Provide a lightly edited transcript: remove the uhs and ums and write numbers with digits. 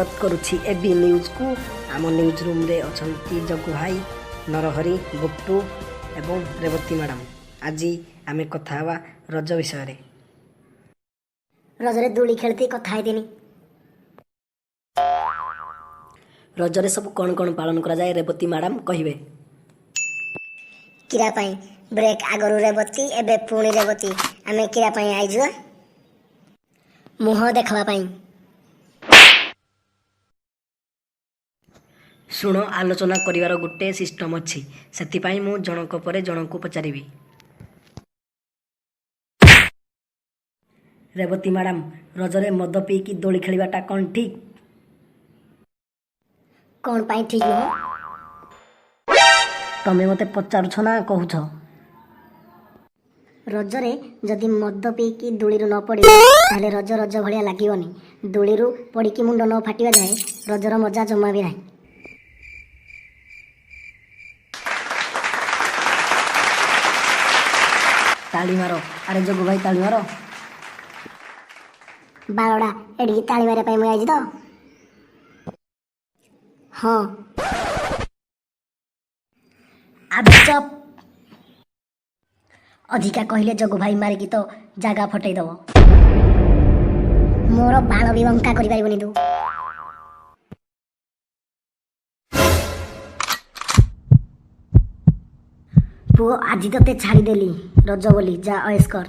स्वागत करुछि AB news को। आम न्यूज रूम रे अछंती जगु भाई, नरहरी, गुप्टू एवं रेवती मैडम। आज आमे कथा हवा रज विषय रे। रजरे दूली खेलती कथा दिनी। रजरे सब कौन कौन पालन करा जाए रेवती मैडम कहिबे। किरा पाई ब्रेक आगरु रेवती एबे पुणी रेवती आमे किरा पाई आइजु मुह देखवा पाई। शुण आलोचना करिवार गुटे सिस्टम अछि, सेति मु जनक परे जनक पचारिबी। रेवती मैडम, रजरे मद पी की दोली खेलिबाटा कौन ठीक? कौन पाई ठीक हो? तमे मते पचारुछ ना कहूछ? रजरे जदि मद पी की दूलीरु न पड़ी ताले रज रज भलिया लागिवनी। दूलीरु पड़ी की मुंड न फाटिवा जाए रजर मजा जमा भी नाही। ताली मारो, अरे जगु भाई ताली मारो। बारोडा एडी ताली मारे पाई मु आइज तो। हां अबे चुप। अधिका कहले जगु भाई मारिकी तो जागा फटई दबो। मोर बाण भी बंका करि पारिबनी तू। पुओ आज तते छाड़ी देली रज बोली जा ऐश कर।